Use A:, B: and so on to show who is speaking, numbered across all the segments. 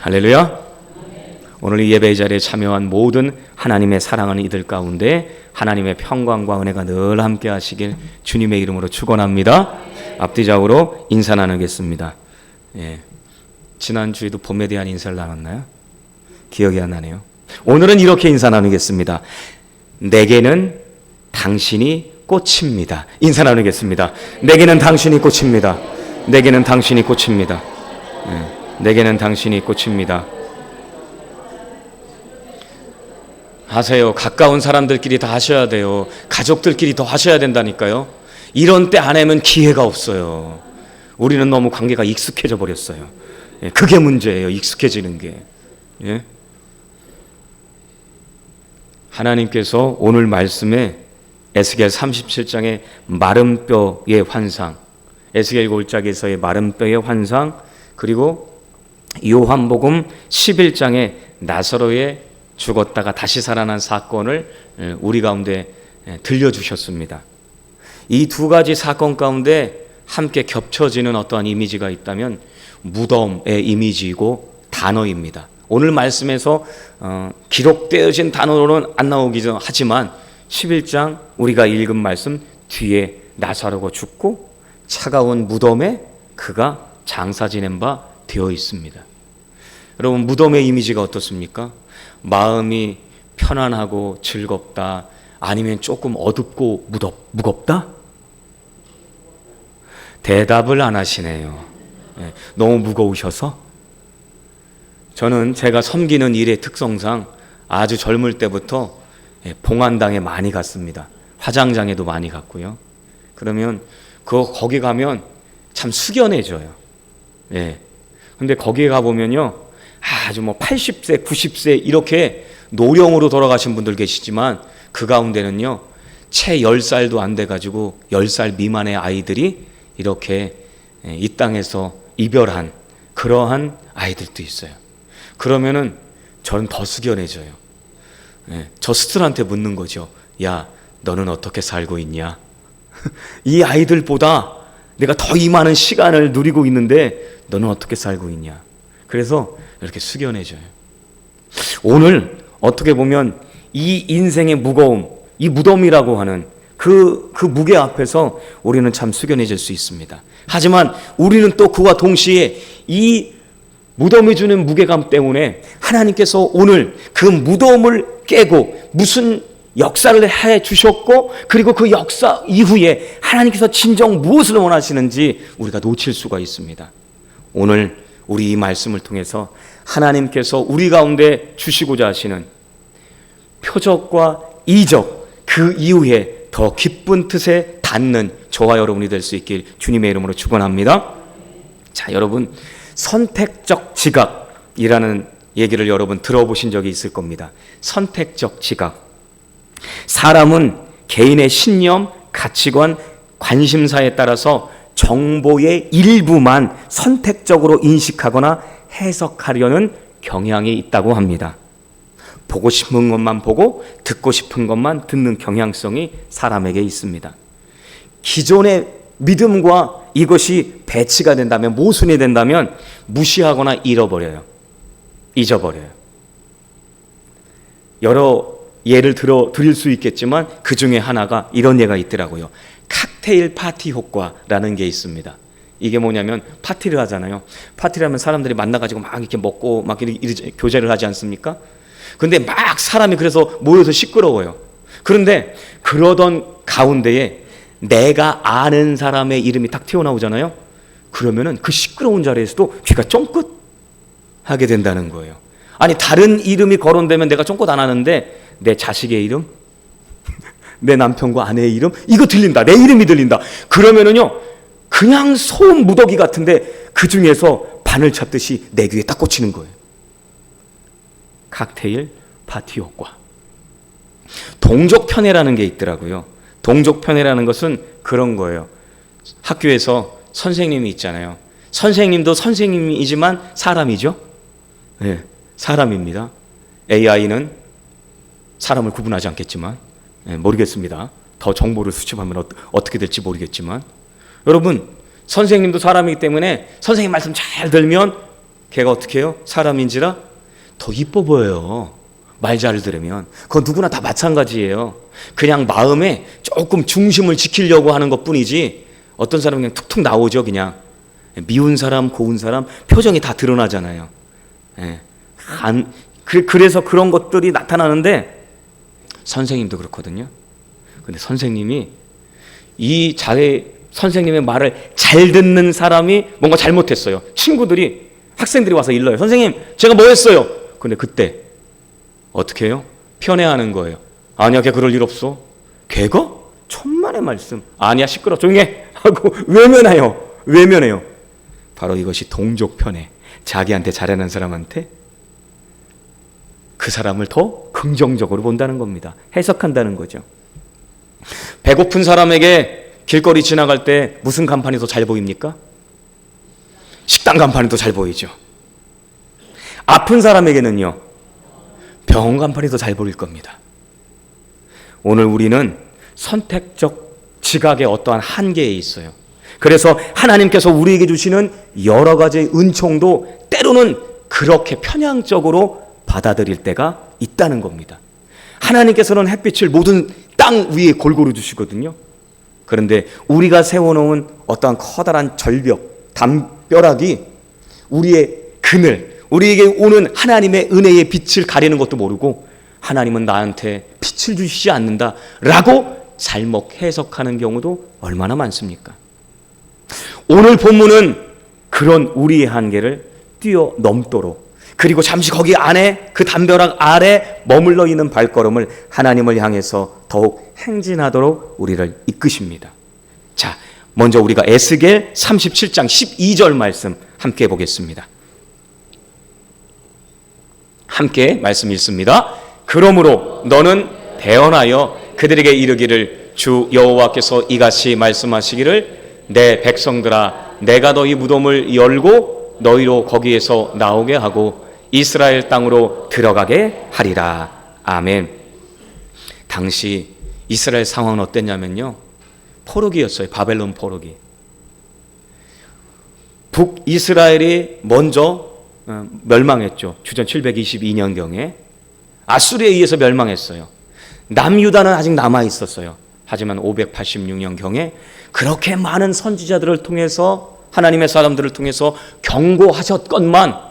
A: 할렐루야. 오늘 이 예배의 자리에 참여한 모든 하나님의 사랑하는 이들 가운데 하나님의 평강과 은혜가 늘 함께 하시길 주님의 이름으로 축원합니다. 앞뒤적으로 인사 나누겠습니다. 지난주에도 봄에 대한 인사를 나눴나요? 기억이 안 나네요. 오늘은 이렇게 인사 나누겠습니다. 내게는 당신이 꽃입니다. 인사 나누겠습니다. 내게는 당신이 꽃입니다. 내게는 당신이 꽃입니다. 내게는 당신이 꽃입니다. 하세요. 가까운 사람들끼리 다 하셔야 돼요. 가족들끼리 더 하셔야 된다니까요. 이런 때 안 하면 기회가 없어요. 우리는 너무 관계가 익숙해져 버렸어요. 그게 문제예요. 익숙해지는 게. 하나님께서 오늘 말씀에 에스겔 37장의 마른 뼈의 환상, 에스겔 5장에서의 마른 뼈의 환상, 그리고 요한복음 11장의 나사로의 죽었다가 다시 살아난 사건을 우리 가운데 들려주셨습니다. 이 두 가지 사건 가운데 함께 겹쳐지는 어떠한 이미지가 있다면 무덤의 이미지이고 단어입니다. 오늘 말씀에서 기록되어진 단어로는 안 나오기도 하지만 11장 우리가 읽은 말씀 뒤에 나사로가 죽고 차가운 무덤에 그가 장사 지낸 바 되어 있습니다. 여러분, 무덤의 이미지가 어떻습니까? 마음이 편안하고 즐겁다, 아니면 조금 어둡고 무겁다? 대답을 안 하시네요. 너무 무거우셔서? 저는 제가 섬기는 일의 특성상 아주 젊을 때부터 봉안당에 많이 갔습니다. 화장장에도 많이 갔고요. 그러면 거기 가면 참 숙연해져요. 근데 거기에 가보면요, 아주 80세, 90세 이렇게 노령으로 돌아가신 분들 계시지만 그 가운데는요, 채 10살도 안 돼가지고 10살 미만의 아이들이 이렇게 이 땅에서 이별한 그러한 아이들도 있어요. 그러면은 저는 더 숙연해져요. 저 스스로한테 묻는 거죠. 야, 너는 어떻게 살고 있냐? 이 아이들보다 내가 더 이 많은 시간을 누리고 있는데 너는 어떻게 살고 있냐? 그래서 이렇게 숙연해져요. 오늘 어떻게 보면 이 인생의 무거움, 이 무덤이라고 하는 그 무게 앞에서 우리는 참 숙연해질 수 있습니다. 하지만 우리는 또 그와 동시에 이 무덤이 주는 무게감 때문에 하나님께서 오늘 그 무덤을 깨고 무슨 역사를 해 주셨고, 그리고 그 역사 이후에 하나님께서 진정 무엇을 원하시는지 우리가 놓칠 수가 있습니다. 오늘 우리 이 말씀을 통해서 하나님께서 우리 가운데 주시고자 하시는 표적과 이적, 그 이후에 더 기쁜 뜻에 닿는 저와 여러분이 될 수 있길 주님의 이름으로 축원합니다. 자, 여러분, 선택적 지각이라는 얘기를 여러분 들어보신 적이 있을 겁니다. 선택적 지각. 사람은 개인의 신념, 가치관, 관심사에 따라서 정보의 일부만 선택적으로 인식하거나 해석하려는 경향이 있다고 합니다. 보고 싶은 것만 보고 듣고 싶은 것만 듣는 경향성이 사람에게 있습니다. 기존의 믿음과 이것이 배치가 된다면, 모순이 된다면 무시하거나 잊어버려요. 여러 예를 드릴 수 있겠지만 그 중에 하나가 이런 예가 있더라고요. 칵테일 파티 효과라는 게 있습니다. 이게 뭐냐면 파티를 하잖아요. 파티를 하면 사람들이 만나가지고 막 이렇게 먹고 막 이렇게 교제를 하지 않습니까? 근데 막 사람이 그래서 모여서 시끄러워요. 그런데 그러던 가운데에 내가 아는 사람의 이름이 딱 튀어나오잖아요. 그러면은 그 시끄러운 자리에서도 귀가 쫑긋하게 된다는 거예요. 아니, 다른 이름이 거론되면 내가 쫑긋 안 하는데 내 자식의 이름, 내 남편과 아내의 이름, 이거 들린다. 내 이름이 들린다. 그러면은요, 그냥 소음 무더기 같은데 그 중에서 바늘 찾듯이 내 귀에 딱 꽂히는 거예요. 칵테일 파티 효과. 동족 편애라는 게 있더라고요. 동족 편애라는 것은 그런 거예요. 학교에서 선생님이 있잖아요. 선생님도 선생님이지만 사람이죠. 네, 사람입니다. AI는 사람을 구분하지 않겠지만, 모르겠습니다. 더 정보를 수집하면 어떻게 될지 모르겠지만, 여러분, 선생님도 사람이기 때문에 선생님 말씀 잘 들면 걔가 어떻게 해요? 사람인지라 더 이뻐 보여요. 말 잘 들으면. 그건 누구나 다 마찬가지예요. 그냥 마음에 조금 중심을 지키려고 하는 것뿐이지 어떤 사람은 그냥 툭툭 나오죠. 그냥 미운 사람, 고운 사람 표정이 다 드러나잖아요. 예. 그래서 그런 것들이 나타나는데 선생님도 그렇거든요. 근데 선생님이 선생님의 말을 잘 듣는 사람이 뭔가 잘못했어요. 친구들이, 학생들이 와서 일러요. 선생님, 제가 뭐 했어요? 근데 그때 어떻게 해요? 편애하는 거예요. 아니야, 걔 그럴 일 없어. 걔가? 천만의 말씀. 아니야, 시끄러, 조용히 해 하고 외면해요. 바로 이것이 동족 편애. 자기한테 잘하는 사람한테 그 사람을 더 긍정적으로 본다는 겁니다. 해석한다는 거죠. 배고픈 사람에게 길거리 지나갈 때 무슨 간판이 더 잘 보입니까? 식당 간판이 더 잘 보이죠. 아픈 사람에게는요, 병원 간판이 더 잘 보일 겁니다. 오늘 우리는 선택적 지각의 어떠한 한계에 있어요. 그래서 하나님께서 우리에게 주시는 여러 가지 은총도 때로는 그렇게 편향적으로 받아들일 때가 있다는 겁니다. 하나님께서는 햇빛을 모든 땅 위에 골고루 주시거든요. 그런데 우리가 세워놓은 어떠한 커다란 절벽, 담벼락이 우리의 그늘, 우리에게 오는 하나님의 은혜의 빛을 가리는 것도 모르고 하나님은 나한테 빛을 주시지 않는다라고 잘못 해석하는 경우도 얼마나 많습니까? 오늘 본문은 그런 우리의 한계를 뛰어넘도록, 그리고 잠시 거기 안에 그 담벼락 아래 머물러 있는 발걸음을 하나님을 향해서 더욱 행진하도록 우리를 이끄십니다. 자, 먼저 우리가 에스겔 37장 12절 말씀 함께 보겠습니다. 함께 말씀 읽습니다. 그러므로 너는 대언하여 그들에게 이르기를 주 여호와께서 이같이 말씀하시기를 내 백성들아 내가 너희 무덤을 열고 너희로 거기에서 나오게 하고 이스라엘 땅으로 들어가게 하리라. 아멘. 당시 이스라엘 상황은 어땠냐면요, 포로기였어요. 바벨론 포로기. 북이스라엘이 먼저 멸망했죠. 주전 722년경에 아수리에 의해서 멸망했어요. 남유다는 아직 남아 있었어요. 하지만 586년경에 그렇게 많은 선지자들을 통해서, 하나님의 사람들을 통해서 경고하셨건만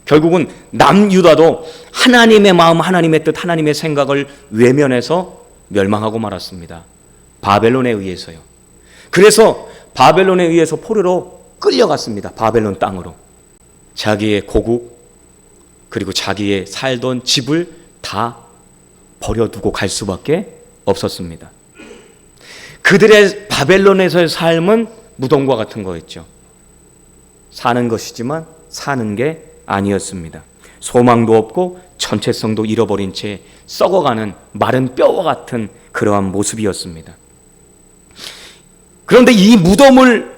A: 결국은 남유다도 하나님의 마음, 하나님의 뜻, 하나님의 생각을 외면해서 멸망하고 말았습니다. 바벨론에 의해서요. 그래서 바벨론에 의해서 포로로 끌려갔습니다. 바벨론 땅으로. 자기의 고국, 그리고 자기의 살던 집을 다 버려두고 갈 수밖에 없었습니다. 그들의 바벨론에서의 삶은 무덤과 같은 거였죠. 사는 것이지만 사는 게 아니었습니다. 소망도 없고 전체성도 잃어버린 채 썩어가는 마른 뼈와 같은 그러한 모습이었습니다. 그런데 이 무덤을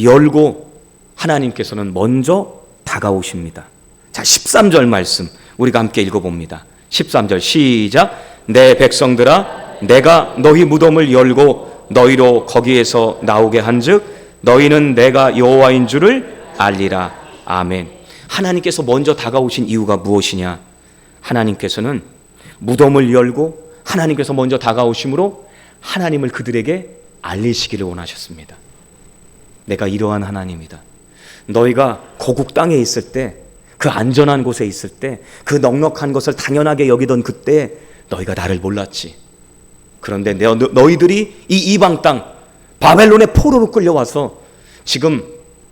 A: 열고 하나님께서는 먼저 다가오십니다. 자, 13절 말씀 우리가 함께 읽어봅니다. 13절 시작. 내 백성들아 내가 너희 무덤을 열고 너희로 거기에서 나오게 한즉 너희는 내가 여호와인 줄을 알리라. 아멘. 하나님께서 먼저 다가오신 이유가 무엇이냐? 하나님께서는 무덤을 열고 하나님께서 먼저 다가오심으로 하나님을 그들에게 알리시기를 원하셨습니다. 내가 이러한 하나님이다. 너희가 고국 땅에 있을 때, 그 안전한 곳에 있을 때, 그 넉넉한 것을 당연하게 여기던 그때 너희가 나를 몰랐지. 그런데 너희들이 이 이방 땅 바벨론의 포로로 끌려와서 지금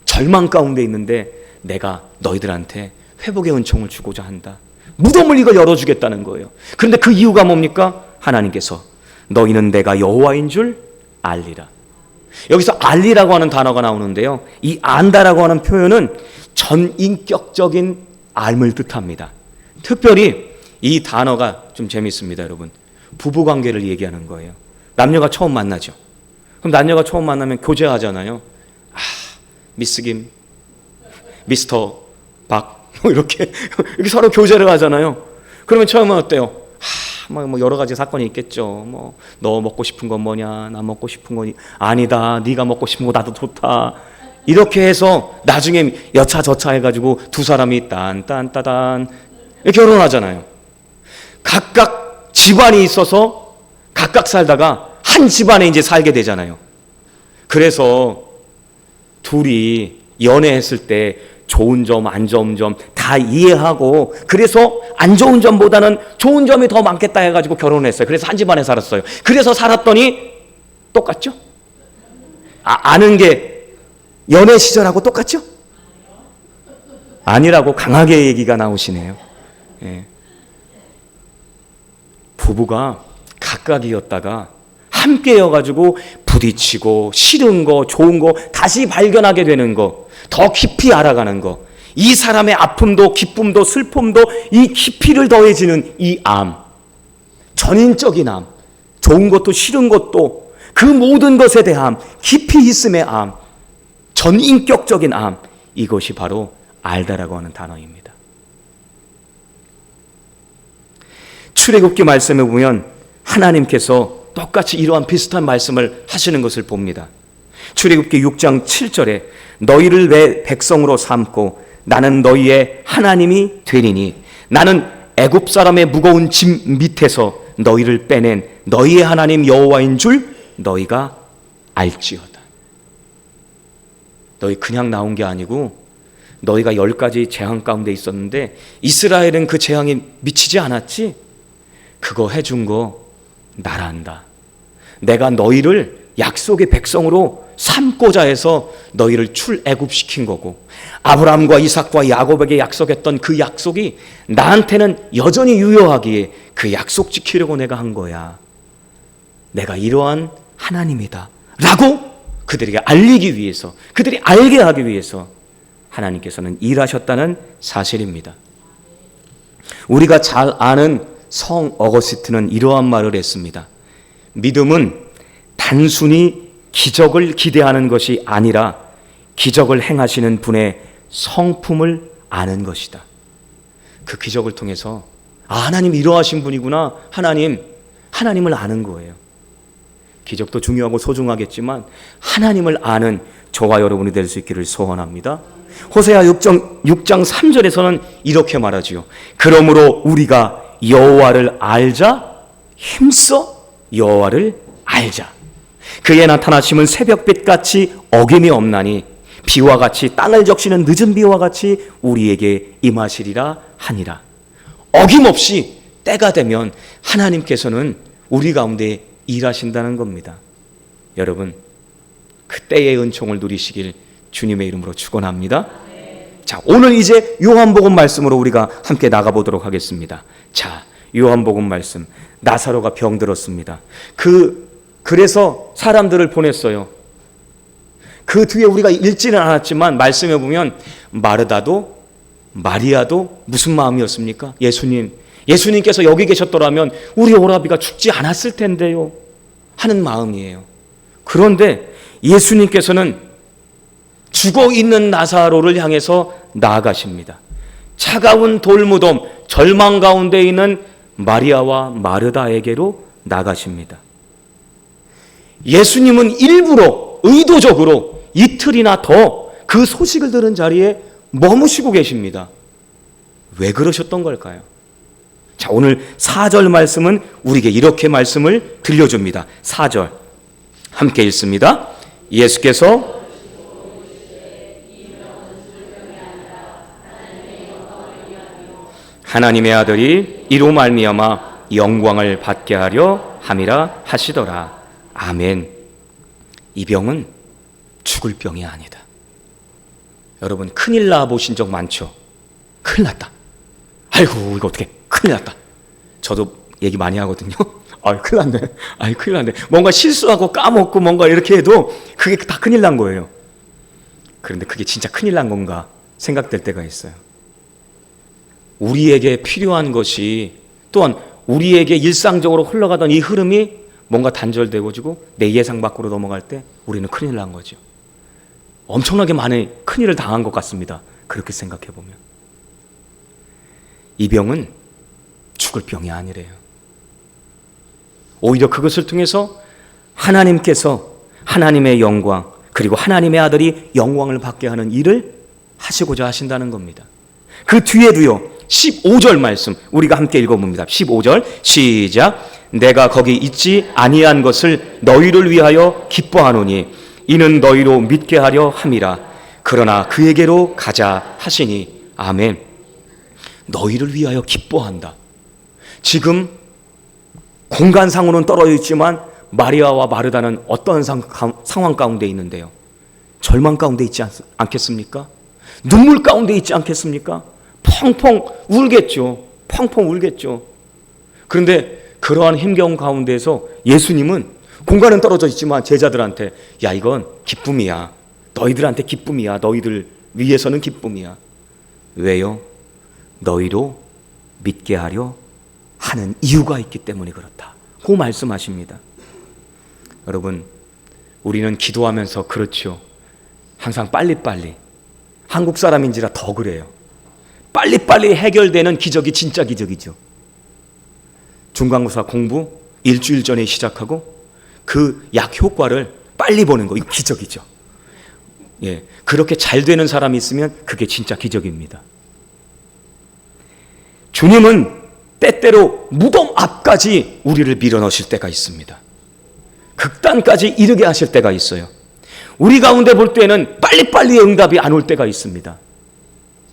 A: 절망 가운데 있는데 내가 너희들한테 회복의 은총을 주고자 한다. 무덤을 이걸 열어주겠다는 거예요. 그런데 그 이유가 뭡니까? 하나님께서 너희는 내가 여호와인 줄 알리라. 여기서 알리라고 하는 단어가 나오는데요, 이 안다라고 하는 표현은 전인격적인 알을 뜻합니다. 특별히 이 단어가 좀 재밌습니다. 여러분, 부부관계를 얘기하는 거예요. 남녀가 처음 만나죠. 그럼 남녀가 처음 만나면 교제하잖아요. 미스 김, 미스터 박, 이렇게 서로 교제를 하잖아요. 그러면 처음은 어때요? 뭐 여러 가지 사건이 있겠죠. 뭐 너 먹고 싶은 건 뭐냐, 나 먹고 싶은 건 아니다, 네가 먹고 싶은 거 나도 좋다. 이렇게 해서 나중에 여차저차 해가지고 두 사람이 딴딴따단 결혼하잖아요. 각각 집안이 있어서 각각 살다가 한 집안에 이제 살게 되잖아요. 그래서 둘이 연애했을 때 좋은 점, 안 좋은 점 다 이해하고, 그래서 안 좋은 점보다는 좋은 점이 더 많겠다 해가지고 결혼했어요. 그래서 한 집안에 살았어요. 그래서 살았더니 똑같죠? 아는 게 연애 시절하고 똑같죠? 아니라고 강하게 얘기가 나오시네요. 예. 부부가 각각이었다가 함께여가지고 부딪히고 싫은 거, 좋은 거 다시 발견하게 되는 거, 더 깊이 알아가는 거, 이 사람의 아픔도 기쁨도 슬픔도 이 깊이를 더해지는 이 암, 전인적인 암, 좋은 것도 싫은 것도 그 모든 것에 대한 깊이 있음의 암, 전인격적인 암, 이것이 바로 알다라고 하는 단어입니다. 출애굽기 말씀에 보면 하나님께서 똑같이 이러한 비슷한 말씀을 하시는 것을 봅니다. 출애굽기 6장 7절에 너희를 내 백성으로 삼고 나는 너희의 하나님이 되리니 나는 애굽 사람의 무거운 짐 밑에서 너희를 빼낸 너희의 하나님 여호와인 줄 너희가 알지어다. 너희 그냥 나온 게 아니고 너희가 10가지 재앙 가운데 있었는데 이스라엘은 그 재앙에 미치지 않았지? 그거 해준 거 나란다. 내가 너희를 약속의 백성으로 삼고자 해서 너희를 출애굽시킨 거고, 아브라함과 이삭과 야곱에게 약속했던 그 약속이 나한테는 여전히 유효하기에 그 약속 지키려고 내가 한 거야. 내가 이러한 하나님이다 라고 그들에게 알리기 위해서, 그들이 알게 하기 위해서 하나님께서는 일하셨다는 사실입니다. 우리가 잘 아는 성 어거스틴은 이러한 말을 했습니다. 믿음은 단순히 기적을 기대하는 것이 아니라 기적을 행하시는 분의 성품을 아는 것이다. 그 기적을 통해서 하나님 이러하신 분이구나, 하나님을 아는 거예요. 기적도 중요하고 소중하겠지만 하나님을 아는 저와 여러분이 될 수 있기를 소원합니다. 호세아 6장 3절에서는 이렇게 말하지요. 그러므로 우리가 여호와를 알자, 힘써 여호와를 알자. 그의 나타나심은 새벽빛같이 어김이 없나니 비와 같이 땅을 적시는 늦은 비와 같이 우리에게 임하시리라 하니라. 어김없이 때가 되면 하나님께서는 우리 가운데 일하신다는 겁니다. 여러분, 그 때의 은총을 누리시길 주님의 이름으로 축원합니다. 자, 오늘 이제 요한복음 말씀으로 우리가 함께 나가보도록 하겠습니다. 자, 요한복음 말씀. 나사로가 병들었습니다. 그래서 사람들을 보냈어요. 그 뒤에 우리가 읽지는 않았지만 말씀해 보면 마르다도 마리아도 무슨 마음이었습니까? 예수님께서 여기 계셨더라면 우리 오라비가 죽지 않았을 텐데요 하는 마음이에요. 그런데 예수님께서는 죽어있는 나사로를 향해서 나아가십니다. 차가운 돌무덤, 절망 가운데 있는 마리아와 마르다에게로 나가십니다. 예수님은 일부러 의도적으로 이틀이나 더 그 소식을 들은 자리에 머무시고 계십니다. 왜 그러셨던 걸까요? 자, 오늘 4절 말씀은 우리에게 이렇게 말씀을 들려줍니다. 4절 함께 읽습니다. 예수께서 하나님의 아들이 이로 말미암아 영광을 받게 하려 함이라 하시더라. 아멘. 이 병은 죽을 병이 아니다. 여러분, 큰일 나 보신 적 많죠? 큰일 났다. 아이고, 이거 어떻게 큰일 났다. 저도 얘기 많이 하거든요. 큰일 났네. 큰일 났네. 뭔가 실수하고 까먹고 뭔가 이렇게 해도 그게 다 큰일 난 거예요. 그런데 그게 진짜 큰일 난 건가 생각될 때가 있어요. 우리에게 필요한 것이, 또한 우리에게 일상적으로 흘러가던 이 흐름이 뭔가 단절되고 내 예상 밖으로 넘어갈 때 우리는 큰일 난 거죠. 엄청나게 많은 큰일을 당한 것 같습니다. 그렇게 생각해 보면. 이 병은 죽을 병이 아니래요. 오히려 그것을 통해서 하나님께서 하나님의 영광, 그리고 하나님의 아들이 영광을 받게 하는 일을 하시고자 하신다는 겁니다. 그 뒤에도요, 15절 말씀 우리가 함께 읽어봅니다. 15절 시작. 내가 거기 있지 아니한 것을 너희를 위하여 기뻐하노니 이는 너희로 믿게 하려 함이라. 그러나 그에게로 가자 하시니 아멘. 너희를 위하여 기뻐한다. 지금 공간상으로는 떨어져 있지만 마리아와 마르다는 어떤 상황 가운데 있는데요? 절망 가운데 있지 않겠습니까? 눈물 가운데 있지 않겠습니까? 펑펑 울겠죠. 펑펑 울겠죠. 그런데 그러한 힘겨운 가운데에서 예수님은 공간은 떨어져 있지만 제자들한테 야, 이건 기쁨이야. 너희들한테 기쁨이야. 너희들 위해서는 기쁨이야. 왜요? 너희로 믿게 하려 하는 이유가 있기 때문에 그렇다. 그 말씀하십니다. 여러분, 우리는 기도하면서 그렇죠. 항상 빨리빨리. 한국 사람인지라 더 그래요. 빨리빨리 해결되는 기적이 진짜 기적이죠. 중간고사 공부 일주일 전에 시작하고 그 약 효과를 빨리 보는 거, 이거 기적이죠. 예, 그렇게 잘 되는 사람이 있으면 그게 진짜 기적입니다. 주님은 때때로 무덤 앞까지 우리를 밀어넣으실 때가 있습니다. 극단까지 이르게 하실 때가 있어요. 우리 가운데 볼 때는 빨리빨리 응답이 안 올 때가 있습니다.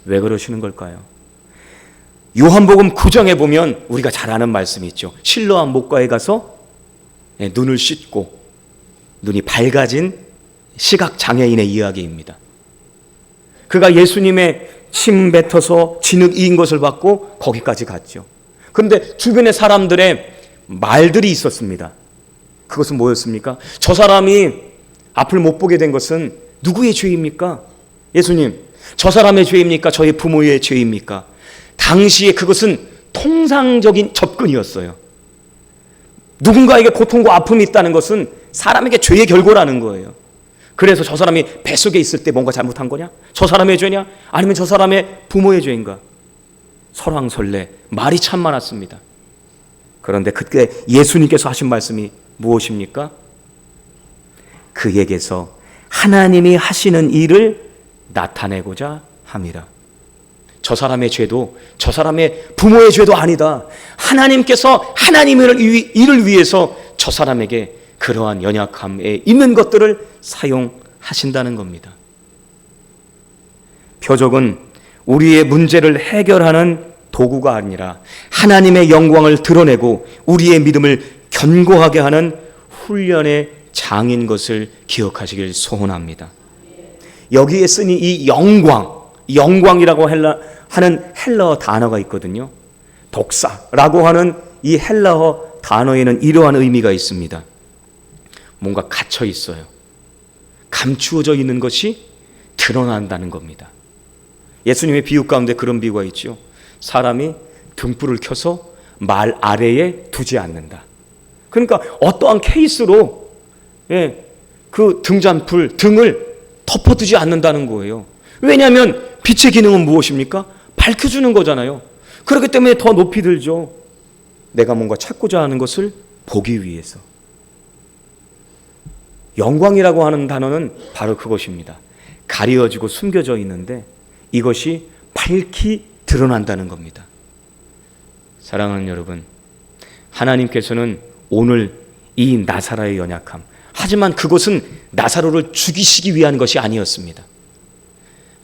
A: 왜 그러시는 걸까요? 요한복음 9장에 보면 우리가 잘 아는 말씀이 있죠. 실로암 목가에 가서 눈을 씻고 눈이 밝아진 시각장애인의 이야기입니다. 그가 예수님의 침 뱉어서 진흙이인 것을 받고 거기까지 갔죠. 그런데 주변의 사람들의 말들이 있었습니다. 그것은 뭐였습니까? 저 사람이 앞을 못 보게 된 것은 누구의 죄입니까? 예수님, 저 사람의 죄입니까? 저의 부모의 죄입니까? 당시에 그것은 통상적인 접근이었어요. 누군가에게 고통과 아픔이 있다는 것은 사람에게 죄의 결과라는 거예요. 그래서 저 사람이 뱃속에 있을 때 뭔가 잘못한 거냐? 저 사람의 죄냐? 아니면 저 사람의 부모의 죄인가? 설왕설래 말이 참 많았습니다. 그런데 그때 예수님께서 하신 말씀이 무엇입니까? 그에게서 하나님이 하시는 일을 나타내고자 함이라. 저 사람의 죄도 저 사람의 부모의 죄도 아니다. 하나님께서 하나님의 일을 위해서 저 사람에게 그러한 연약함에 있는 것들을 사용하신다는 겁니다. 표적은 우리의 문제를 해결하는 도구가 아니라 하나님의 영광을 드러내고 우리의 믿음을 견고하게 하는 훈련의 장인 것을 기억하시길 소원합니다. 여기에 쓰니 이 영광이라고 하는 헬라어 단어가 있거든요. 독사라고 하는 이 헬라어 단어에는 이러한 의미가 있습니다. 뭔가 갇혀 있어요. 감추어져 있는 것이 드러난다는 겁니다. 예수님의 비유 가운데 그런 비유가 있죠. 사람이 등불을 켜서 말 아래에 두지 않는다. 그러니까 어떠한 케이스로 그 등잔불 등을 덮어두지 않는다는 거예요. 왜냐하면 빛의 기능은 무엇입니까? 밝혀주는 거잖아요. 그렇기 때문에 더 높이 들죠. 내가 뭔가 찾고자 하는 것을 보기 위해서. 영광이라고 하는 단어는 바로 그것입니다. 가려지고 숨겨져 있는데 이것이 밝히 드러난다는 겁니다. 사랑하는 여러분, 하나님께서는 오늘 이 나사로의 연약함, 하지만 그것은 나사로를 죽이시기 위한 것이 아니었습니다.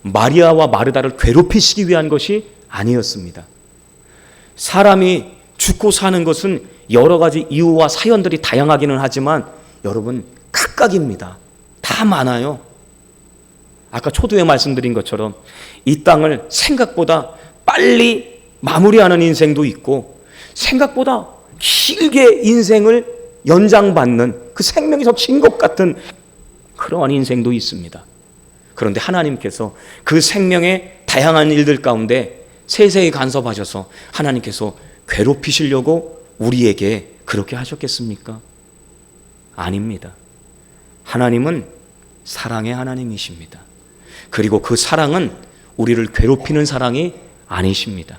A: 마리아와 마르다를 괴롭히시기 위한 것이 아니었습니다. 사람이 죽고 사는 것은 여러 가지 이유와 사연들이 다양하기는 하지만 여러분, 각각입니다. 다 많아요. 아까 초두에 말씀드린 것처럼 이 땅을 생각보다 빨리 마무리하는 인생도 있고 생각보다 길게 인생을 연장받는 그 생명이 더 긴 것 같은 그러한 인생도 있습니다. 그런데 하나님께서 그 생명의 다양한 일들 가운데 세세히 간섭하셔서 하나님께서 괴롭히시려고 우리에게 그렇게 하셨겠습니까? 아닙니다. 하나님은 사랑의 하나님이십니다. 그리고 그 사랑은 우리를 괴롭히는 사랑이 아니십니다.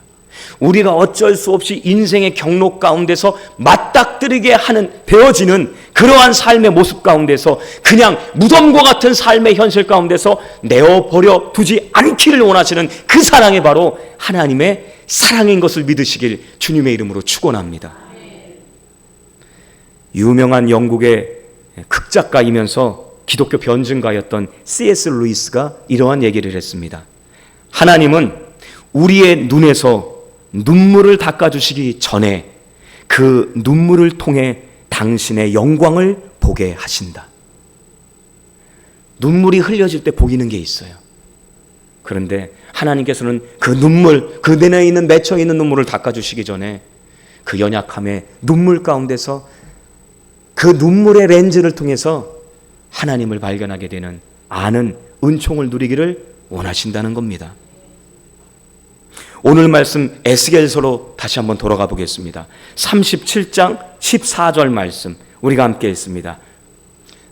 A: 우리가 어쩔 수 없이 인생의 경로 가운데서 맞닥뜨리게 하는 베어지는 그러한 삶의 모습 가운데서 그냥 무덤과 같은 삶의 현실 가운데서 내어버려 두지 않기를 원하시는 그 사랑이 바로 하나님의 사랑인 것을 믿으시길 주님의 이름으로 축원합니다. 유명한 영국의 극작가이면서 기독교 변증가였던 C.S. 루이스가 이러한 얘기를 했습니다. 하나님은 우리의 눈에서 눈물을 닦아주시기 전에 그 눈물을 통해 당신의 영광을 보게 하신다. 눈물이 흘려질 때 보이는 게 있어요. 그런데 하나님께서는 그 눈물, 그 내내에 있는 맺혀 있는 눈물을 닦아주시기 전에 그 연약함의 눈물 가운데서 그 눈물의 렌즈를 통해서 하나님을 발견하게 되는 아는 은총을 누리기를 원하신다는 겁니다. 오늘 말씀 에스겔서로 다시 한번 돌아가 보겠습니다. 37장 14절 말씀 우리가 함께 읽습니다.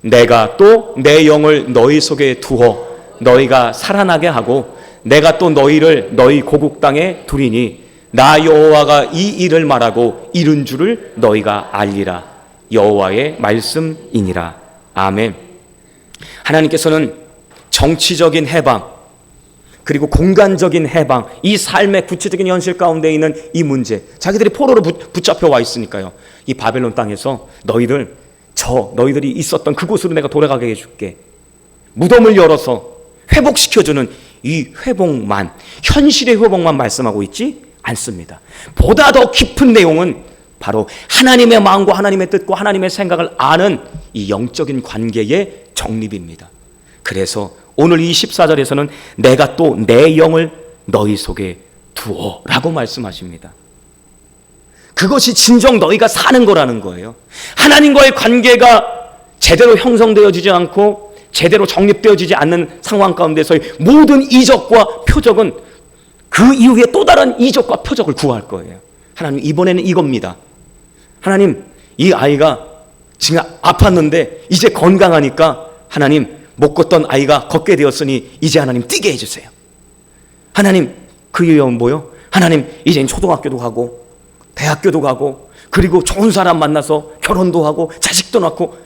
A: 내가 또 내 영을 너희 속에 두어 너희가 살아나게 하고 내가 또 너희를 너희 고국 땅에 두리니 나 여호와가 이 일을 말하고 이룬 줄을 너희가 알리라. 여호와의 말씀이니라. 아멘. 하나님께서는 정치적인 해방 그리고 공간적인 해방, 이 삶의 구체적인 현실 가운데 있는 이 문제, 자기들이 포로로 붙잡혀 와 있으니까요. 이 바벨론 땅에서 너희들이 있었던 그곳으로 내가 돌아가게 해줄게. 무덤을 열어서 회복시켜주는 이 회복만, 현실의 회복만 말씀하고 있지 않습니다. 보다 더 깊은 내용은 바로 하나님의 마음과 하나님의 뜻과 하나님의 생각을 아는 이 영적인 관계의 정립입니다. 그래서 오늘 이 14절에서는 내가 또 내 영을 너희 속에 두어 라고 말씀하십니다. 그것이 진정 너희가 사는 거라는 거예요. 하나님과의 관계가 제대로 형성되어지지 않고 제대로 정립되어지지 않는 상황 가운데서의 모든 이적과 표적은 그 이후에 또 다른 이적과 표적을 구할 거예요. 하나님 이번에는 이겁니다. 하나님 이 아이가 지금 아팠는데 이제 건강하니까 하나님 못 걷던 아이가 걷게 되었으니 이제 하나님 뛰게 해주세요. 하나님 그 이유는 뭐요? 하나님 이제 초등학교도 가고 대학교도 가고 그리고 좋은 사람 만나서 결혼도 하고 자식도 낳고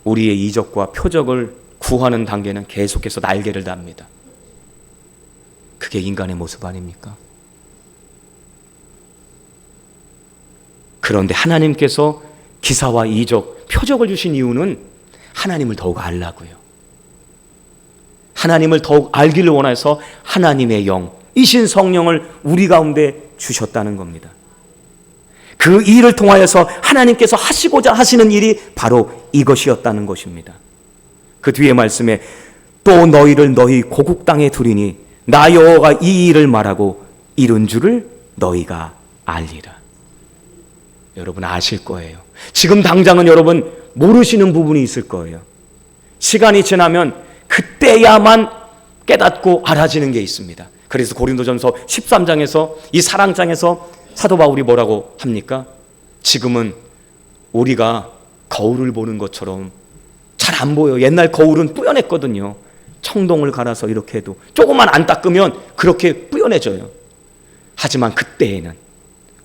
A: 우리의 이적과 표적을 구하는 단계는 계속해서 날개를 답니다. 그게 인간의 모습 아닙니까? 그런데 하나님께서 기사와 이적, 표적을 주신 이유는 하나님을 더욱 알라고요. 하나님을 더욱 알기를 원해서 하나님의 영, 이신 성령을 우리 가운데 주셨다는 겁니다. 그 일을 통하여서 하나님께서 하시고자 하시는 일이 바로 이것이었다는 것입니다. 그 뒤에 말씀에 또 너희를 너희 고국 땅에 두리니 나 여호와가 이 일을 말하고 이룬 줄을 너희가 알리라. 여러분 아실 거예요. 지금 당장은 여러분 모르시는 부분이 있을 거예요. 시간이 지나면 그때야만 깨닫고 알아지는 게 있습니다. 그래서 고린도전서 13장에서 이 사랑장에서 사도 바울이 뭐라고 합니까? 지금은 우리가 거울을 보는 것처럼 잘 안 보여. 옛날 거울은 뿌연했거든요. 청동을 갈아서 이렇게 해도 조금만 안 닦으면 그렇게 뿌연해져요. 하지만 그때에는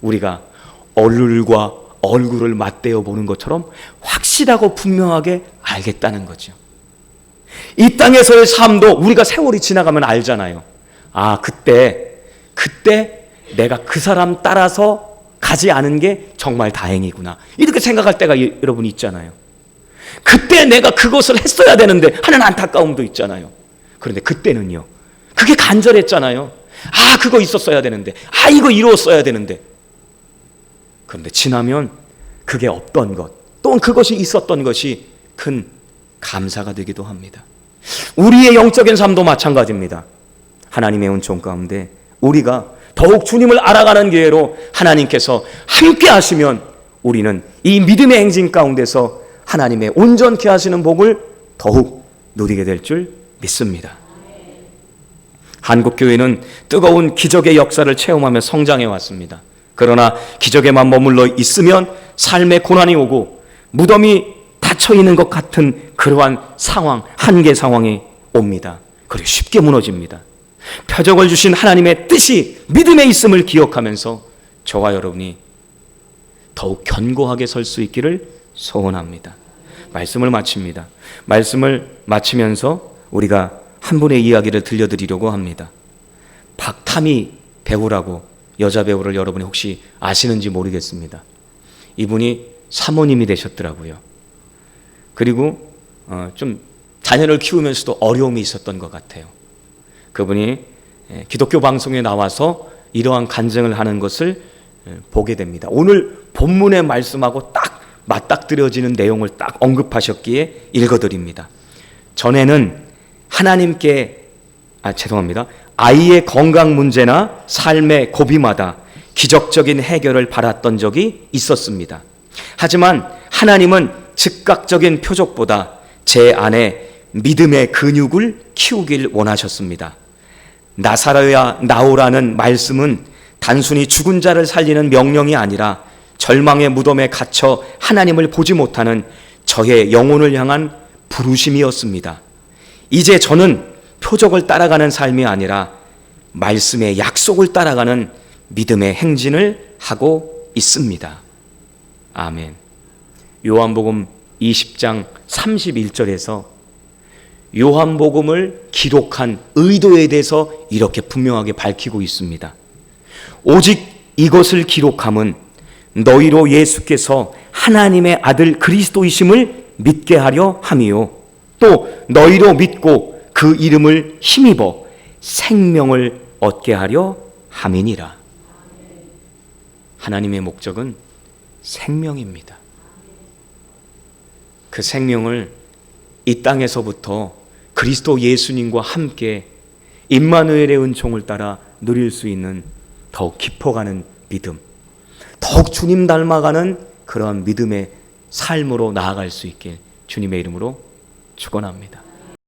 A: 우리가 얼굴과 얼굴을 맞대어 보는 것처럼 확실하고 분명하게 알겠다는 거죠. 이 땅에서의 삶도 우리가 세월이 지나가면 알잖아요. 아, 그때 내가 그 사람 따라서 가지 않은 게 정말 다행이구나. 이렇게 생각할 때가 여러분 있잖아요. 그때 내가 그것을 했어야 되는데 하는 안타까움도 있잖아요. 그런데 그때는요. 그게 간절했잖아요. 아, 그거 있었어야 되는데. 아, 이거 이루었어야 되는데. 그런데 지나면 그게 없던 것, 또는 그것이 있었던 것이 큰 감사가 되기도 합니다. 우리의 영적인 삶도 마찬가지입니다. 하나님의 은총 가운데 우리가 더욱 주님을 알아가는 기회로 하나님께서 함께 하시면 우리는 이 믿음의 행진 가운데서 하나님의 온전케 하시는 복을 더욱 누리게 될 줄 믿습니다. 한국교회는 뜨거운 기적의 역사를 체험하며 성장해 왔습니다. 그러나 기적에만 머물러 있으면 삶의 고난이 오고 무덤이 닫혀 있는 것 같은 그러한 상황, 한계 상황이 옵니다. 그리고 쉽게 무너집니다. 표적을 주신 하나님의 뜻이 믿음에 있음을 기억하면서 저와 여러분이 더욱 견고하게 설 수 있기를 소원합니다. 말씀을 마칩니다. 말씀을 마치면서 우리가 한 분의 이야기를 들려드리려고 합니다. 박타미 배우라고 여자 배우를 여러분이 혹시 아시는지 모르겠습니다. 이분이 사모님이 되셨더라고요. 그리고 좀 자녀를 키우면서도 어려움이 있었던 것 같아요. 그분이 기독교 방송에 나와서 이러한 간증을 하는 것을 보게 됩니다. 오늘 본문의 말씀하고 딱 맞닥뜨려지는 내용을 딱 언급하셨기에 읽어드립니다. 전에는 하나님께 아이의 건강 문제나 삶의 고비마다 기적적인 해결을 바랐던 적이 있었습니다. 하지만 하나님은 즉각적인 표적보다 제 안에 믿음의 근육을 키우길 원하셨습니다. 나사로야 나오라는 말씀은 단순히 죽은 자를 살리는 명령이 아니라 절망의 무덤에 갇혀 하나님을 보지 못하는 저의 영혼을 향한 부르심이었습니다. 이제 저는 표적을 따라가는 삶이 아니라 말씀의 약속을 따라가는 믿음의 행진을 하고 있습니다. 아멘. 요한복음 20장 31절에서 요한복음을 기록한 의도에 대해서 이렇게 분명하게 밝히고 있습니다. 오직 이것을 기록함은 너희로 예수께서 하나님의 아들 그리스도이심을 믿게 하려 함이요 또 너희로 믿고 그 이름을 힘입어 생명을 얻게 하려 함이니라. 하나님의 목적은 생명입니다. 그 생명을 이 땅에서부터 그리스도 예수님과 함께 임마누엘의 은총을 따라 누릴 수 있는 더욱 깊어가는 믿음, 더욱 주님 닮아가는 그러한 믿음의 삶으로 나아갈 수 있길 주님의 이름으로 축원합니다.